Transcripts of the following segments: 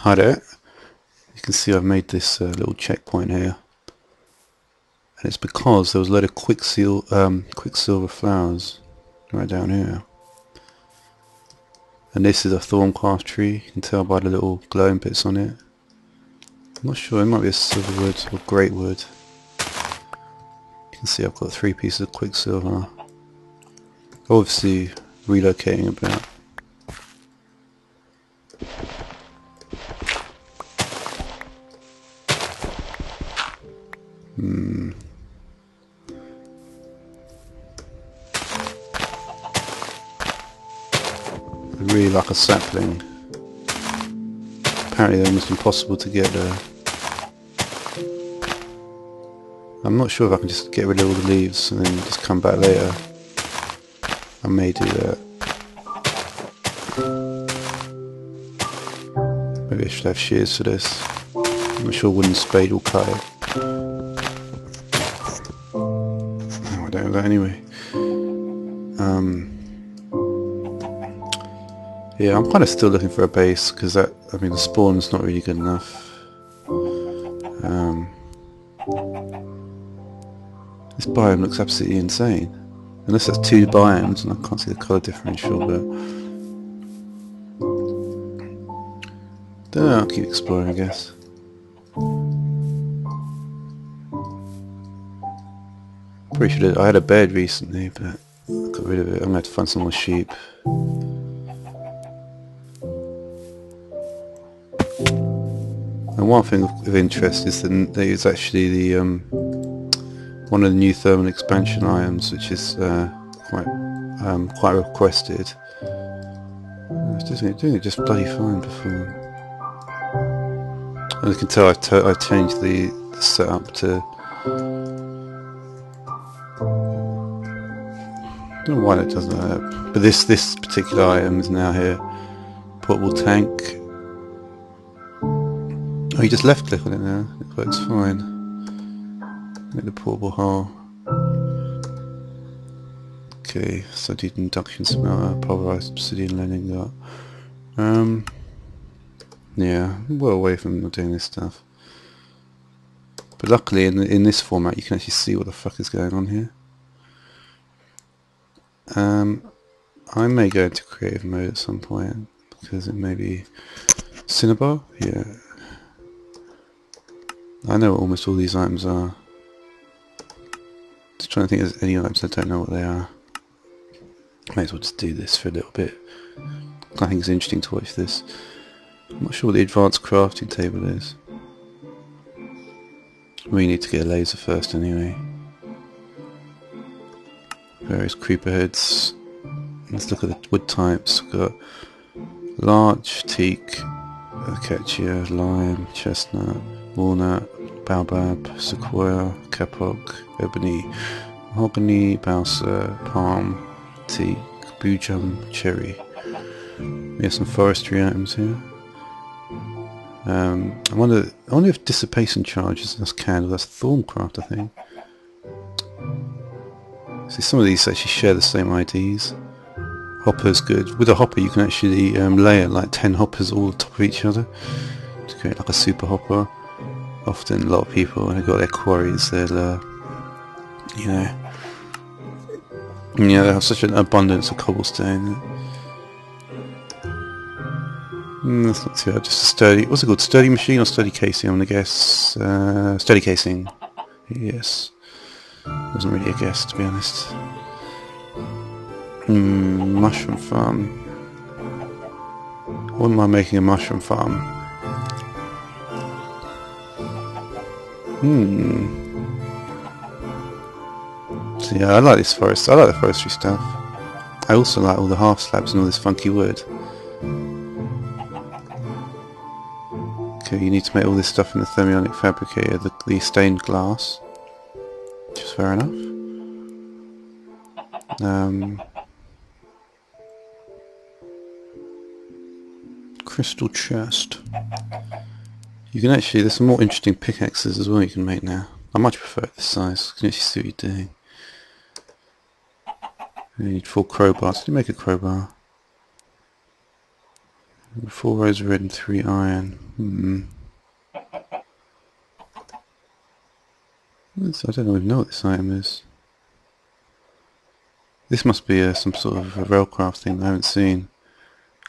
Hi there. You can see I've made this little checkpoint here, and it's because there was a load of quicksilver flowers right down here. And this is a Thaumcraft tree. You can tell by the little glowing bits on it. I'm not sure, it might be a Silverwood or Great Wood. You can see I've got 3 pieces of quicksilver. Obviously relocating a bit. I really like a sapling. Apparently they're almost impossible to get there. I'm not sure if I can just get rid of all the leaves and then just come back later. I may do that. Maybe I should have shears for this. I'm not sure a wooden spade will cut it. Oh, I don't know that anyway. Yeah, I'm kind of still looking for a base because the spawn's not really good enough. This biome looks absolutely insane. Unless there's 2 biomes and I can't see the colour differential, but don't know, I'll keep exploring I guess. Pretty sure I had a bed recently, but I got rid of it. I'm going to have to find some more sheep. And one thing of interest is that there is actually the one of the new thermal expansion items, which is quite requested. I was doing it just bloody fine before. And you can tell I've changed the setup to. I don't know why that doesn't work, but this particular item is now here. Portable tank. Oh, you just left click on it now. It works fine. Make the portable hull. Okay, studied induction smelter, pulverized obsidian landing got. Yeah, I'm well away from not doing this stuff. But luckily in this format you can actually see what the fuck is going on here. I may go into creative mode at some point because it may be Cinnabar. Yeah. I know what almost all these items are. Just trying to think if there's any items I don't know what they are. May as well just do this for a little bit. I think it's interesting to watch this. I'm not sure what the advanced crafting table is. We need to get a laser first anyway. Various creeper heads. Let's look at the wood types. We've got larch, teak, acacia, lime, chestnut, walnut, baobab, sequoia, kapok, ebony, mahogany, balsa, palm, teak, bujum, cherry. We have some forestry items here. I wonder if dissipation charges that's candle. That's Thaumcraft, I think. See, some of these actually share the same IDs. Hopper's good. With a hopper, you can actually layer like 10 hoppers all on top of each other to create like a super hopper. Often a lot of people, when they've got their quarries, they'll, they have such an abundance of cobblestone. That's not too bad, just a sturdy, what's it called, sturdy machine or sturdy casing, I'm going to guess, sturdy casing, yes, wasn't really a guess to be honest. Mushroom farm, I wouldn't mind making a mushroom farm. So yeah, I like this forest. I like the forestry stuff. I also like all the half slabs and all this funky wood. Okay, you need to make all this stuff in the thermionic fabricator, the stained glass, which is fair enough. Crystal chest. You can actually, there's some more interesting pickaxes as well you can make now. I much prefer this size, you can actually see what you're doing. You need 4 crowbars. Did you make a crowbar? 4 rows of red and 3 iron. I don't even know what this item is. This must be some sort of a railcraft thing I haven't seen.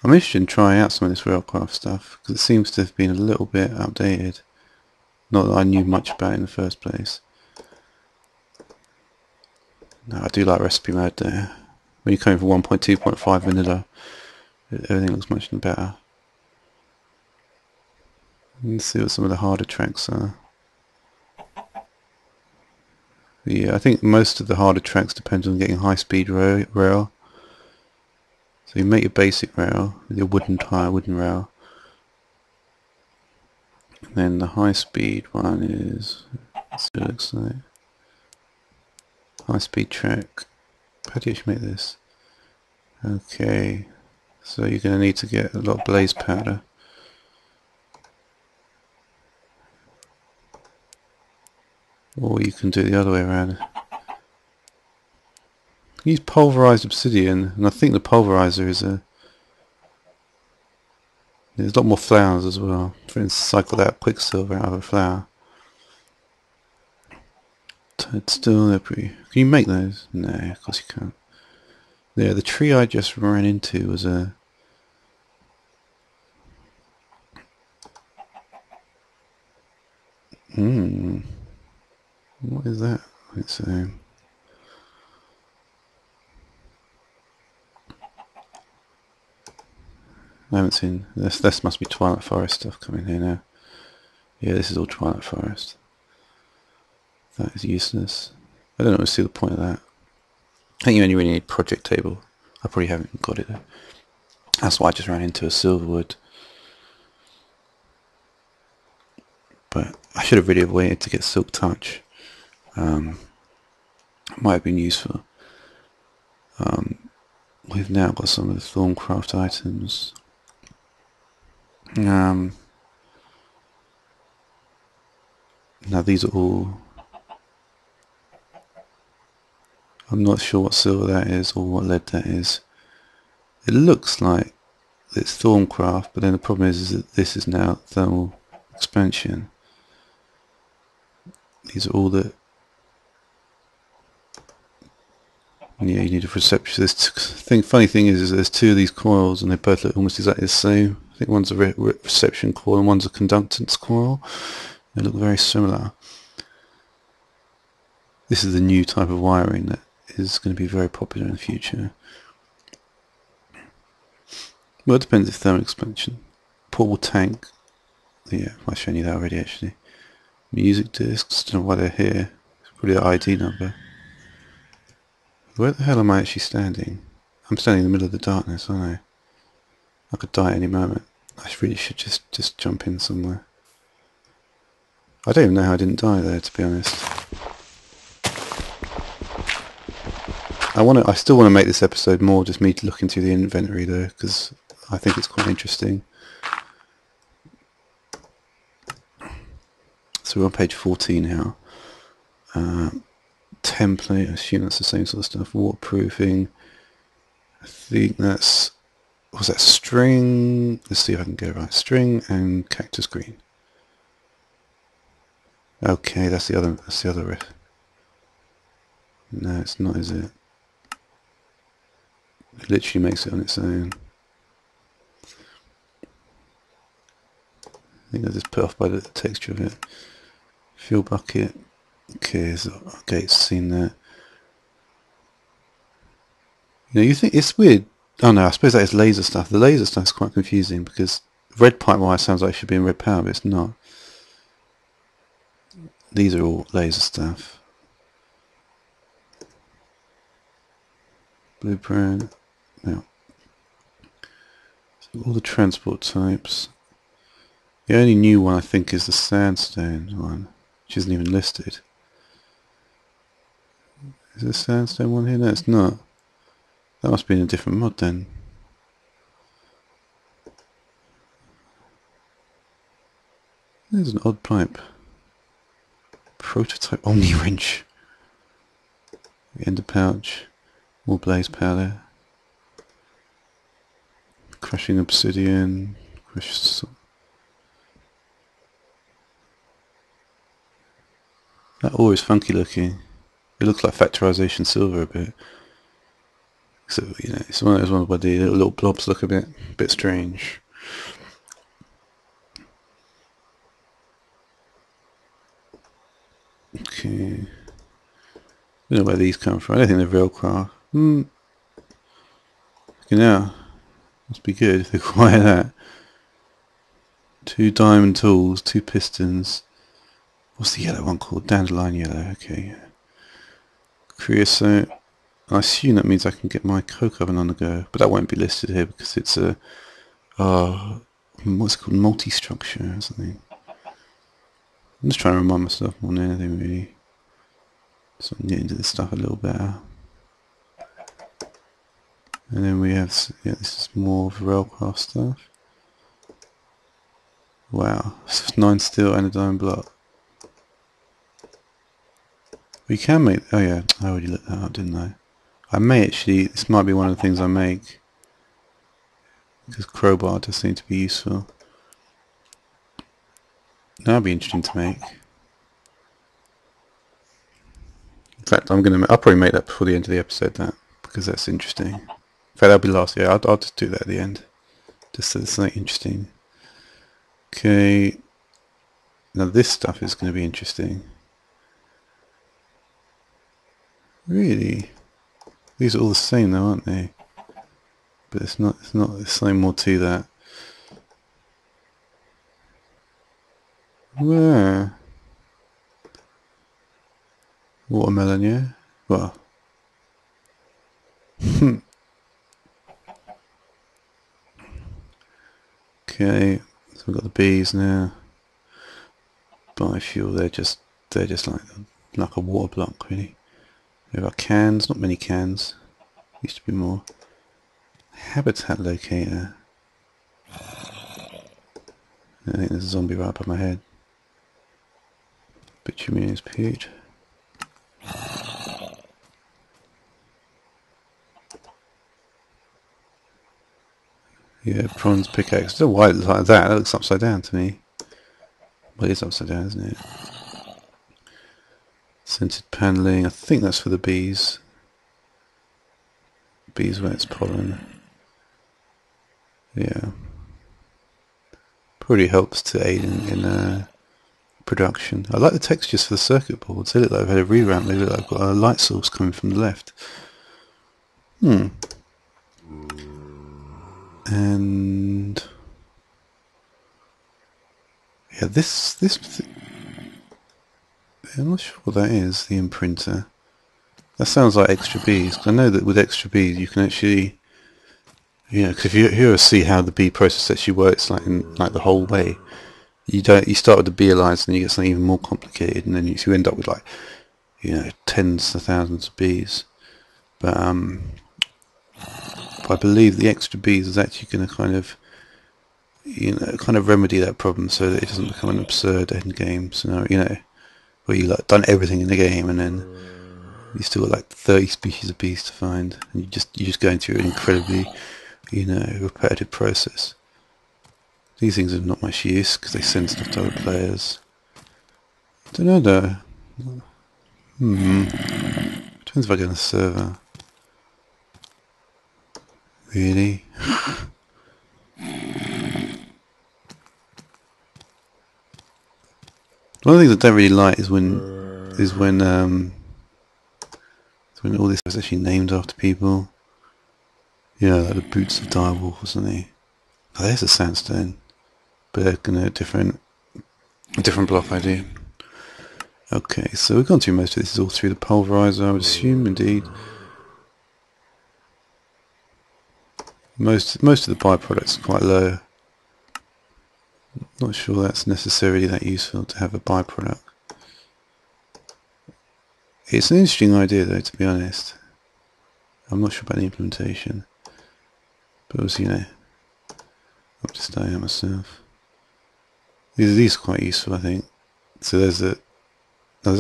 I'm interested in trying out some of this railcraft stuff, because it seems to have been a little bit outdated. Not that I knew much about it in the first place. No, I do like recipe mode there. When you're coming from 1.2.5 vanilla, everything looks much better. Let's see what some of the harder tracks are. Yeah, I think most of the harder tracks depend on getting high-speed rail. So you make your basic rail with your wooden tire, wooden rail. And then the high-speed one is, let's see what it looks like. High-speed track. How do you actually make this? Okay, so you're going to need to get a lot of blaze powder. Or you can do it the other way around. Use pulverized obsidian, and I think the pulverizer is there's a lot more flowers as well. For instance, cycle that quicksilver out of a flower. Toadstool, can you make those? No, of course you can't. Yeah, the tree I just ran into was a... What is that? It's I haven't seen this. This must be Twilight Forest stuff coming here now. Yeah, this is all Twilight Forest. That is useless. I don't know. See the point of that. I think you only really need project table. I probably haven't got it there. That's why I just ran into a Silverwood. But I should have really waited to get Silk Touch. Might have been useful. We've now got some of the Thaumcraft items. Now these are all... I'm not sure what silver that is or what lead that is. It looks like it's Thaumcraft, but then the problem is that this is now thermal expansion. These are all the... Yeah, you need a reception. Funny thing is there's two of these coils and they both look almost exactly the same. I think one's a reception coil and one's a conductance coil. They look very similar. This is the new type of wiring that is going to be very popular in the future. Well, it depends if thermal expansion. Portable tank. Yeah, I've shown you that already actually. Music discs, don't know why they're here. It's probably the ID number. Where the hell am I actually standing? I'm standing in the middle of the darkness, aren't I? I could die at any moment. I really should just jump in somewhere. I don't even know how I didn't die there, to be honest. I still want to make this episode more just me looking through the inventory though, because I think it's quite interesting. So we're on page 14 now. Template, I assume that's the same sort of stuff. Waterproofing. I think that's... Was that string? Let's see if I can get it right. String and cactus green. Okay, that's the other riff. No, it's not, is it? It literally makes it on its own. I think I just put off by the texture of it. Fuel bucket. Okay, so gate's seen that. You know, you think it's weird. Oh no, I suppose that is laser stuff. The laser stuff is quite confusing because red pipe wire sounds like it should be in red power, but it's not. These are all laser stuff. Blueprint. Now, so all the transport types. The only new one I think is the sandstone one, which isn't even listed. Is there a sandstone one here? No, it's not. That must be in a different mod then. There's an odd pipe. Prototype Omni wrench. Ender pouch. More blaze powder. Crushing obsidian. Crush. That ore is funky looking. It looks like factorization silver a bit. So you know, it's one of those ones where the little blobs look a bit strange. Okay. I don't know where these come from. I don't think they're real craft. Okay, now must be good if they acquire that. 2 diamond tools, 2 pistons. What's the yellow one called? Dandelion yellow. Okay. Creosote. I assume that means I can get my coke oven on the go, but that won't be listed here because it's a what's it called, multi-structure or something. I'm just trying to remind myself more than anything really, so I can get into this stuff a little better. And then we have, yeah, this is more of railcraft stuff. Wow, 9 steel and a diamond block. We can make, oh yeah, I already looked that up, didn't I? I may actually, this might be one of the things I make, because crowbar does seem to be useful. That'd be interesting to make. In fact, I'll probably make that before the end of the episode, that, because that's interesting. In fact, that'll be last, yeah, I'll just do that at the end, just so there's something interesting. Okay, now this stuff is going to be interesting. Really? These are all the same though, aren't they? But it's not, there's something more to that. Where? Watermelon, yeah? Well. Okay, so we've got the bees now. Biofuel, they're just like a water block really. We've got cans, not many cans. Used to be more. Habitat locator. I think there's a zombie right above my head. Bituminous peat. Yeah, bronze pickaxe. I don't know why it looks like that. That looks upside down to me. Well, it is upside down, isn't it? Scented panelling. I think that's for the bees. Beeswax pollen. Yeah. Probably helps to aid in production. I like the textures for the circuit boards. They look like I've had a revamp. They look like I've got a light source coming from the left. And yeah, this I'm not sure what that is. The imprinter. That sounds like extra bees. Cause I know that with extra bees you can actually, you know, because if you see how the bee process actually works, like the whole way. You start with the bee alliance and you get something even more complicated, and then you end up with like, you know, tens of thousands of bees. But I believe the extra bees is actually going to kind of, you know, kind of remedy that problem so that it doesn't become an absurd end game scenario, you know, where you like done everything in the game and then you still got like 30 species of bees to find, and you're just going through an incredibly, you know, repetitive process. These things are not much use because they send stuff to other players. Don't know though. Depends if I get on a server. Really? One of the things I don't really like is when all this is actually named after people. Yeah, like the boots of direwolf or something. Oh, there's a sandstone, but they're gonna different block ID. Okay, so we've gone through most of this. Is all through the pulverizer, I would assume. Indeed, most of the byproducts are quite low. Not sure that's necessarily that useful to have a byproduct. It's an interesting idea though, to be honest. I'm not sure about the implementation, but it was, you know, I'm just studying it myself. These are quite useful, I think. So there's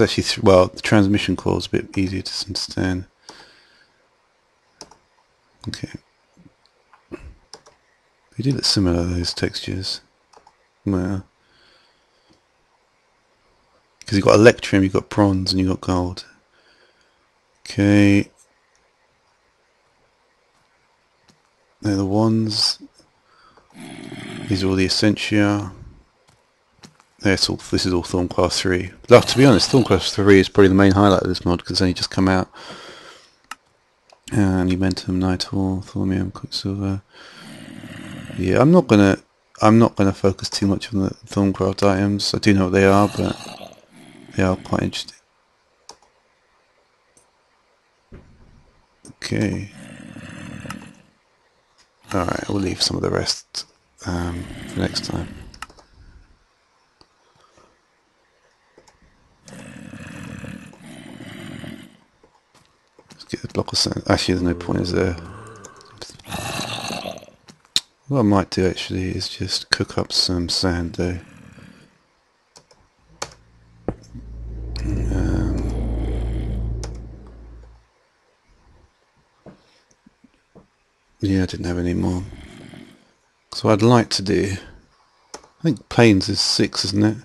actually well, the transmission coil is a bit easier to understand. Okay. They do look similar, those textures. Well, because you've got electrum, you've got bronze, and you've got gold. Okay. They're the ones. These are all the essentia. This is all Thaumcraft 3. Now, to be honest, Thaumcraft 3 is probably the main highlight of this mod because it's only just come out. And Elementum, Nitor, Thaumium, Quicksilver. Yeah, I'm not gonna focus too much on the Thaumcraft items. I do know what they are, but they are quite interesting. Okay. Alright, we'll leave some of the rest for next time. Let's get the block of sand. Actually, there's no point, is there? What I might do actually is just cook up some sand though. Yeah, I didn't have any more. So I'd like to do, I think Plains is 6, isn't it?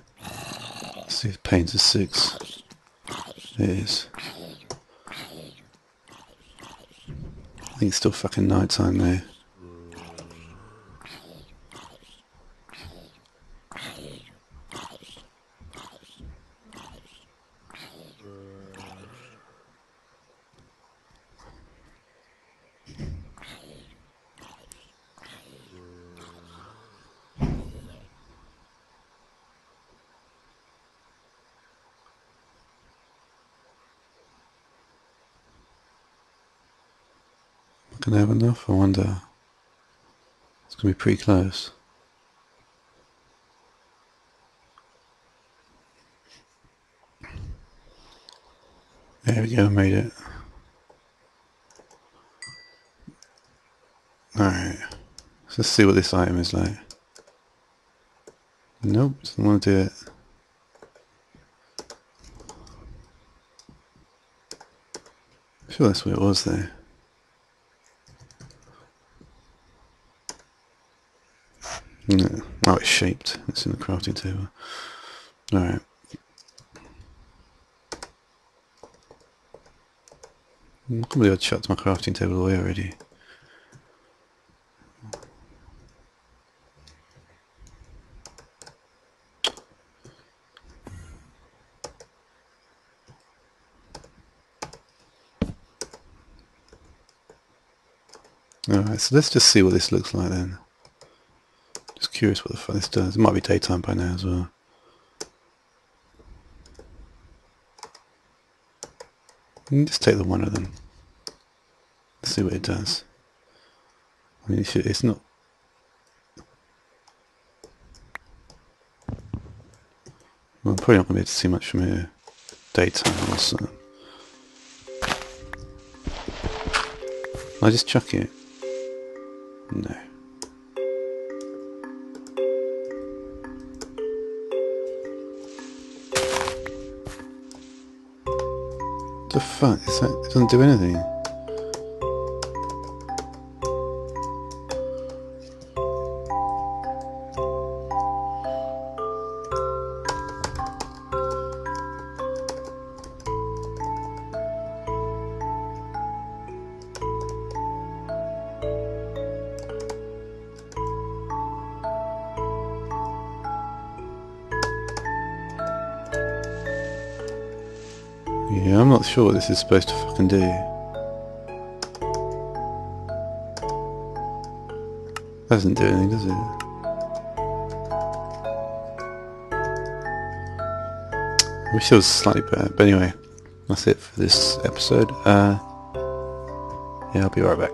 Let's see if Plains is 6. It is. I think it's still fucking night time though. Can I have enough? I wonder. It's going to be pretty close. There we go, made it. Alright. Let's see what this item is like. Nope, doesn't want to do it. I'm sure that's what it was there. No. Oh, it's shaped. It's in the crafting table. Alright. Probably I'd shut my crafting table away already. Alright, so let's just see what this looks like then. Just curious what the fuck this does. It might be daytime by now as well. You can just take the one of them. Let's see what it does. I mean, it's not... Well, I'm probably not going to be able to see much from here. Daytime also. Can I just chuck it? No. What the fuck is that? It doesn't do anything. Yeah, I'm not sure what this is supposed to fucking do. Doesn't do anything, does it? I wish it was slightly better, but anyway, that's it for this episode. Yeah, I'll be right back.